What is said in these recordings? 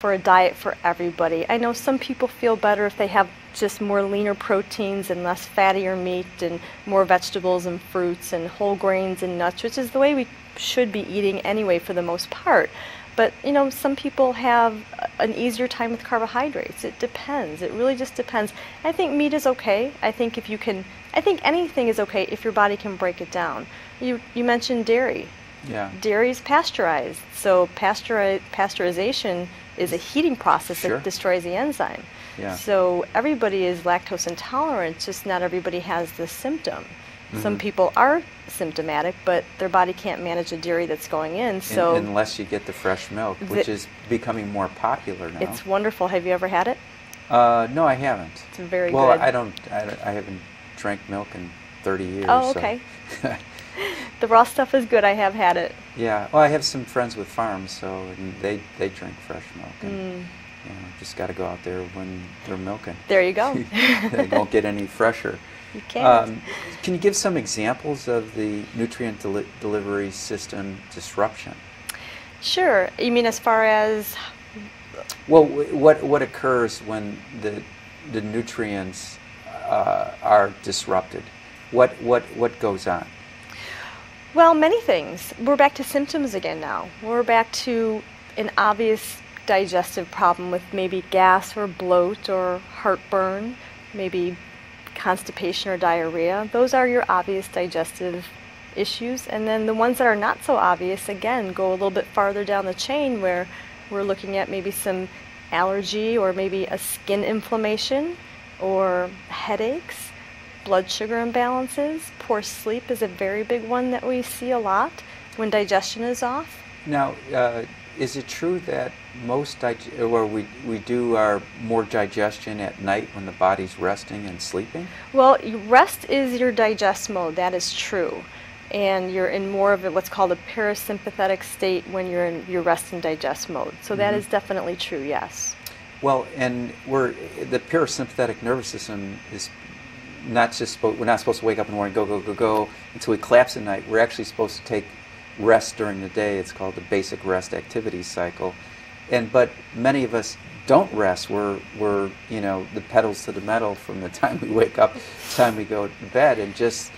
for a diet for everybody. I know some people feel better if they have just more leaner proteins and less fattier meat and more vegetables and fruits and whole grains and nuts, which is the way we should be eating anyway for the most part. But you know, some people have an easier time with carbohydrates. It depends. It really just depends. I think meat is okay. I think if you can, I think anything is okay if your body can break it down. You mentioned dairy. Yeah. Dairy is pasteurized, so pasteurization is a heating process Sure. that destroys the enzyme. Yeah. So everybody is lactose intolerant, just not everybody has this symptom. Some people are symptomatic, but their body can't manage the dairy that's going in. So unless you get the fresh milk, which is becoming more popular now. it's wonderful. Have you ever had it? No, I haven't. It's very well, good. I haven't drank milk in 30 years. Oh, okay. So. The raw stuff is good. I have had it. Yeah. Well, I have some friends with farms, so and they drink fresh milk, and you know, just got to go out there when they're milking. There you go. They won't get any fresher. You can't. Can you give some examples of the nutrient delivery system disruption? Sure. You mean as far as? Well, what occurs when the nutrients are disrupted? What goes on? Well, many things. We're back to symptoms again now. We're back to an obvious digestive problem with maybe gas or bloat or heartburn, maybe constipation or diarrhea. Those are your obvious digestive issues. And then the ones that are not so obvious, again, go a little bit farther down the chain where we're looking at maybe some allergy or maybe a skin inflammation or headaches, blood sugar imbalances. Poor sleep is a very big one that we see a lot when digestion is off. Now, is it true that most we do our more digestion at night when the body's resting and sleeping? Well, rest is your digest mode. That is true. And you're in more of what's called a parasympathetic state when you're in your rest and digest mode. So that is definitely true, yes. Well, and the parasympathetic nervous system is not just we're not supposed to wake up in the morning, go until we collapse at night. We're actually supposed to take rest during the day. It's called the basic rest activity cycle. But many of us don't rest. We're you know, the pedals to the metal from the time we wake up to the time we go to bed, and just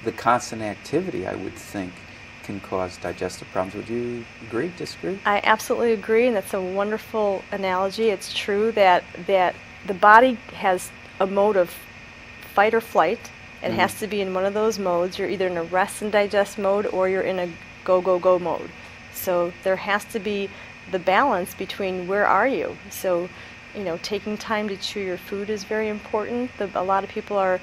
the constant activity, I would think, can cause digestive problems. Would you agree, disagree? I absolutely agree, and that's a wonderful analogy. It's true that the body has a mode of fight or flight. It has to be in one of those modes. You're either in a rest and digest mode or you're in a go mode. So there has to be the balance between where are you. So, you know, taking time to chew your food is very important. A lot of people are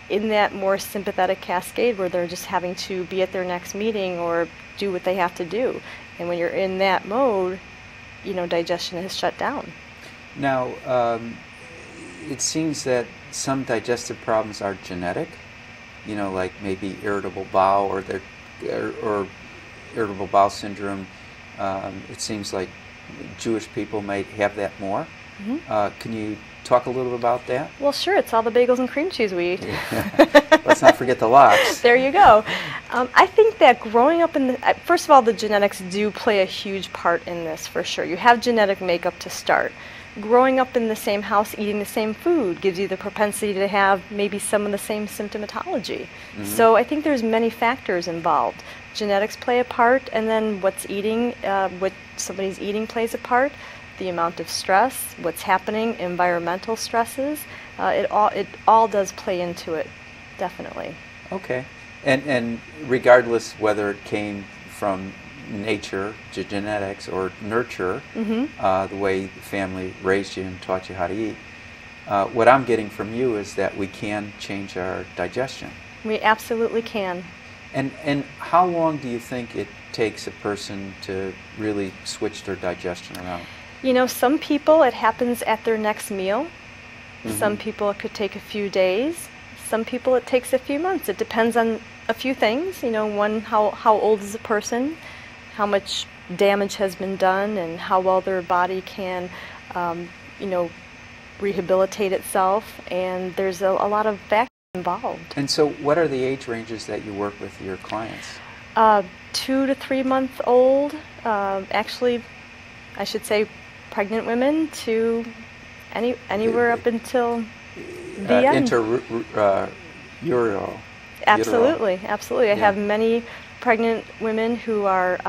in that more sympathetic cascade where they're just having to be at their next meeting or do what they have to do. And when you're in that mode, you know, digestion is shut down. Now, it seems that some digestive problems are genetic, you know, like maybe irritable bowel or irritable bowel syndrome. It seems like Jewish people might have that more. Can you talk a little bit about that? Well, sure. It's all the bagels and cream cheese we eat. Let's not forget the lox. There you go. I think that growing up first of all, the genetics do play a huge part in this for sure. You have genetic makeup to start. Growing up in the same house, eating the same food gives you the propensity to have maybe some of the same symptomatology. So I think there's many factors involved. Genetics play a part, and then what somebody's eating plays a part. The amount of stress, what's happening, environmental stresses, it all does play into it, definitely. Okay, and regardless whether it came from nature, genetics, or nurture, the way the family raised you and taught you how to eat, what I'm getting from you is that we can change our digestion. We absolutely can. And how long do you think it takes a person to really switch their digestion around? You know, some people it happens at their next meal. Some people it could take a few days. Some people it takes a few months. It depends on a few things. You know, one, how old is the person, how much damage has been done, and how well their body can, you know, rehabilitate itself. And there's a lot of factors involved. And so what are the age ranges that you work with your clients? 2 to 3 month old. Actually, I should say pregnant women to anywhere up until the end. Uteral. Absolutely, absolutely. I Yeah. have many pregnant women who are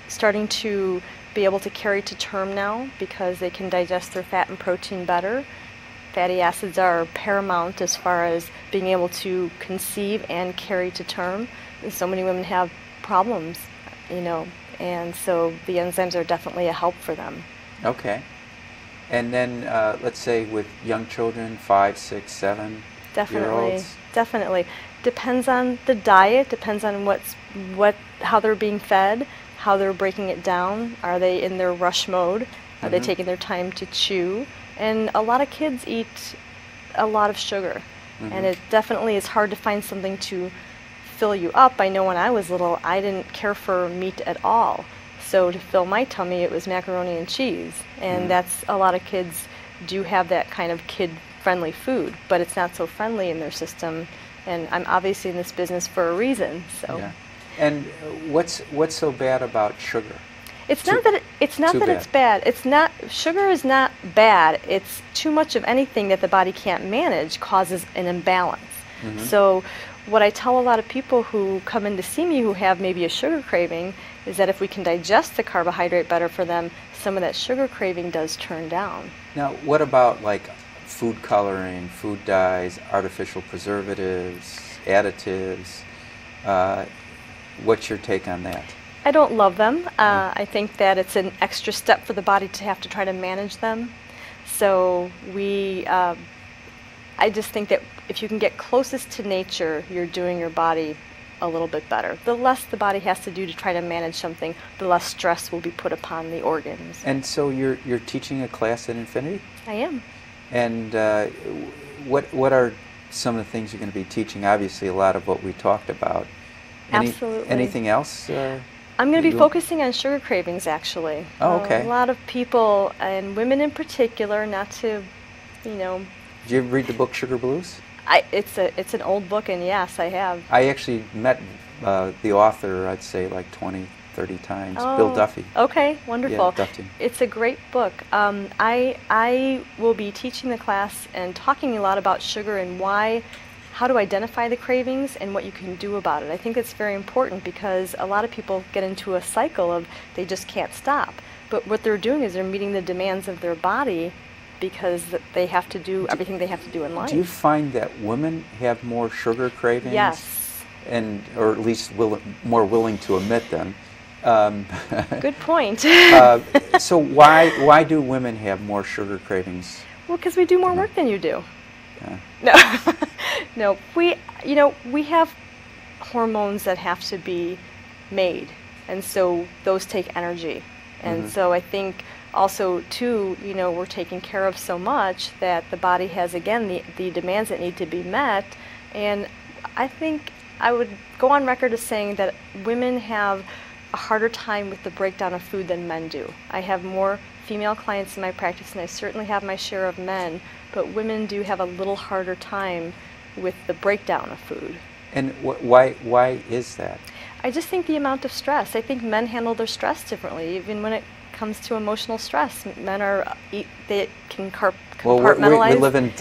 starting to be able to carry to term now because they can digest their fat and protein better. Fatty acids are paramount as far as being able to conceive and carry to term. And so many women have problems, and so the enzymes are definitely a help for them. Okay. And then let's say with young children, 5, 6, 7 year olds. Definitely. Depends on the diet, depends on how they're being fed, how they're breaking it down. Are they in their rush mode? Are they taking their time to chew? And a lot of kids eat a lot of sugar. And it definitely is hard to find something to fill you up. I know when I was little, I didn't care for meat at all. So to fill my tummy, it was macaroni and cheese. And that's, a lot of kids do have that kind of kid-friendly food, but it's not so friendly in their system. And I'm obviously in this business for a reason. So. Yeah. And what's so bad about sugar? It's not that it's bad. It's not, sugar is not bad. It's too much of anything that the body can't manage causes an imbalance. So what I tell a lot of people who come in to see me who have maybe a sugar craving is that if we can digest the carbohydrate better for them, some of that sugar craving does turn down. Now, what about like food coloring, food dyes, artificial preservatives, additives? What's your take on that? I don't love them. I think that it's an extra step for the body to have to try to manage them. So I just think that if you can get closest to nature, you're doing your body a little bit better. The less the body has to do to try to manage something, the less stress will be put upon the organs. And so you're teaching a class at Infinity? I am. And what are some of the things you're going to be teaching? Obviously, a lot of what we talked about. Absolutely. Anything else? I'm going to be focusing on sugar cravings, actually. Oh, okay. A lot of people, and women in particular, not to, Did you ever read the book Sugar Blues? It's an old book, and yes, I have. I actually met the author, I'd say, like 20, 30 times, Bill Duffy. Okay, wonderful. Yeah, Duffy. It's a great book. I will be teaching the class and talking a lot about sugar and how to identify the cravings and what you can do about it. I think it's very important because a lot of people get into a cycle of they just can't stop. But what they're doing is they're meeting the demands of their body because they have to do everything they have to do in life. Do you find that women have more sugar cravings? Yes. Or at least more willing to admit them. Good point. So why do women have more sugar cravings? Well, because we do more work than you do. Yeah. No, we have hormones that have to be made, and so those take energy. And so I think also too, we're taken care of so much that the body has, again, the demands that need to be met. And I think I would go on record as saying that women have a harder time with the breakdown of food than men do. I have more female clients in my practice, and I certainly have my share of men, but women do have a little harder time with the breakdown of food. And why is that? I just think the amount of stress. I think men handle their stress differently, even when it comes to emotional stress. Men they can compartmentalize. We live in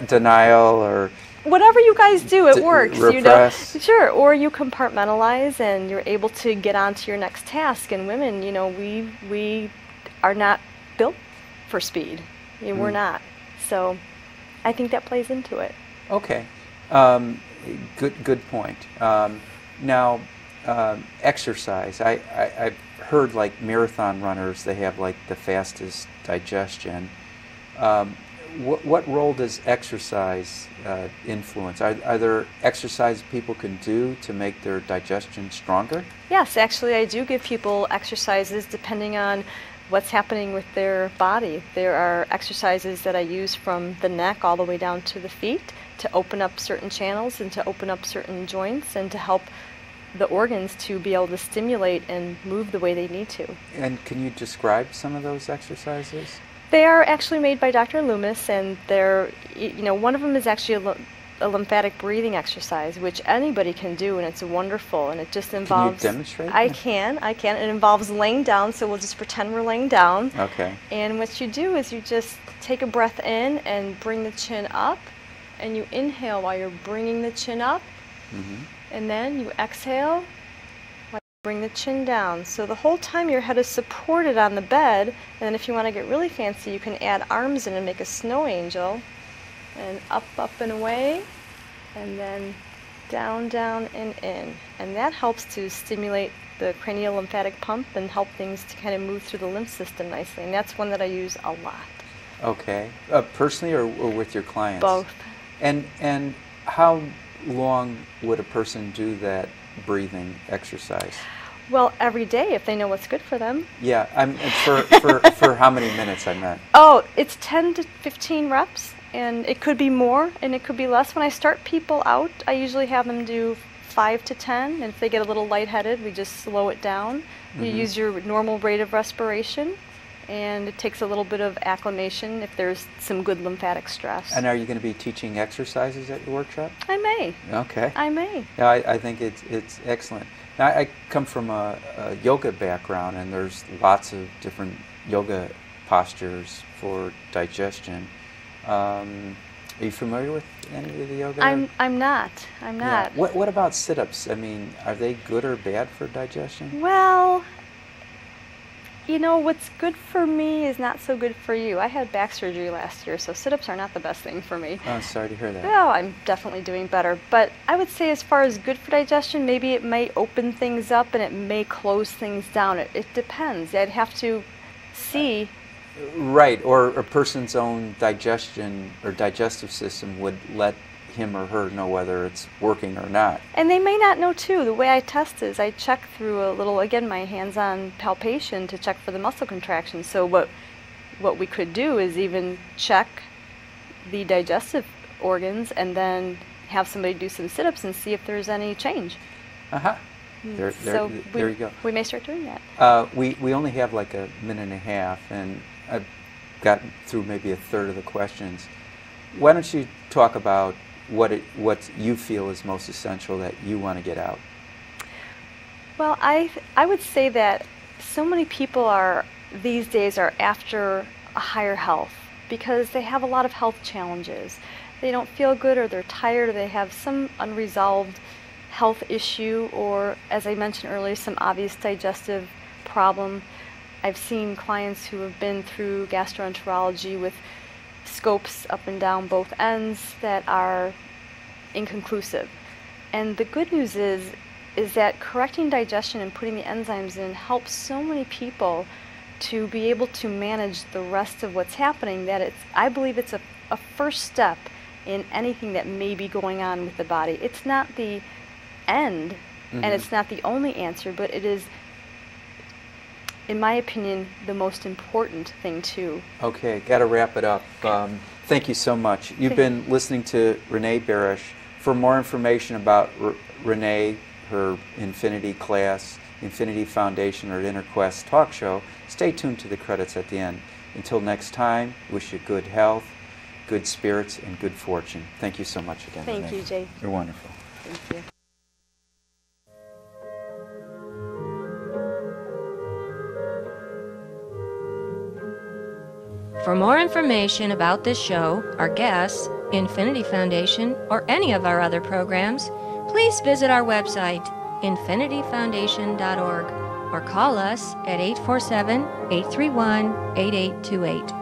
denial or whatever you guys do, it works. Repress. Sure. Or you compartmentalize and you're able to get on to your next task. And women, we are not built for speed. We're not. So I think that plays into it. Okay. Good point. Now, exercise. I've heard like marathon runners, they have like the fastest digestion. What role does exercise influence? Are there exercises people can do to make their digestion stronger? Yes, actually I do give people exercises depending on what's happening with their body. There are exercises that I use from the neck all the way down to the feet to open up certain channels and to open up certain joints and to help the organs to be able to stimulate and move the way they need to. And can you describe some of those exercises? They are actually made by Dr. Loomis, and they're, one of them is actually a lymphatic breathing exercise, which anybody can do, and it's wonderful. And it just involves. Can you demonstrate? I can. It involves laying down, so we'll just pretend we're laying down. Okay. And what you do is you just take a breath in and bring the chin up, and you inhale while you're bringing the chin up, and then you exhale while you bring the chin down. So the whole time your head is supported on the bed, and then if you want to get really fancy, you can add arms in and make a snow angel. And up, and away, and then down, and in. And that helps to stimulate the cranial lymphatic pump and help things to kind of move through the lymph system nicely. And that's one that I use a lot. Okay. Personally or with your clients? Both. And how long would a person do that breathing exercise? Well, every day if they know what's good for them. Yeah, for how many minutes I meant? Oh, it's 10 to 15 reps. And it could be more and it could be less. When I start people out, I usually have them do 5 to 10. And if they get a little lightheaded, we just slow it down. You use your normal rate of respiration, and it takes a little bit of acclimation if there's some good lymphatic stress. And are you going to be teaching exercises at your workshop? I may. Okay. I may. Yeah, I think it's excellent. Now, I come from a yoga background, and there's lots of different yoga postures for digestion. Are you familiar with any of the yoga? I'm not. Yeah. What about sit-ups? I mean, are they good or bad for digestion? Well, you know, what's good for me is not so good for you. I had back surgery last year, so sit-ups are not the best thing for me. Oh, sorry to hear that. Well, I'm definitely doing better. But I would say as far as good for digestion, maybe it may open things up and it may close things down. It depends. I'd have to see. Right, or a person's own digestion or digestive system would let him or her know whether it's working or not. And they may not know too. The way I test is I check through a little, again, my hands-on palpation to check for the muscle contraction. So what we could do is even check the digestive organs and then have somebody do some sit-ups and see if there's any change. There you go. We may start doing that. We only have like a minute and a half, and I've gotten through maybe a third of the questions. Why don't you talk about what you feel is most essential that you want to get out? Well, I would say that so many people these days are after a higher health because they have a lot of health challenges. They don't feel good, or they're tired, or they have some unresolved health issue, or, as I mentioned earlier, some obvious digestive problem. I've seen clients who have been through gastroenterology with scopes up and down both ends that are inconclusive. And the good news is that correcting digestion and putting the enzymes in helps so many people to be able to manage the rest of what's happening, that I believe it's a first step in anything that may be going on with the body. It's not the end, and it's not the only answer, but it is, in my opinion, the most important thing too. Okay, got to wrap it up. Thank you so much. You've been listening to Renee Barasch. For more information about Renee, her Infinity class, Infinity Foundation, or Inner Quest talk show, stay tuned to the credits at the end. Until next time, wish you good health, good spirits, and good fortune. Thank you so much again, Renee. Thank you, Jay. You're wonderful. Thank you. For more information about this show, our guests, Infinity Foundation, or any of our other programs, please visit our website, infinityfoundation.org, or call us at 847-831-8828.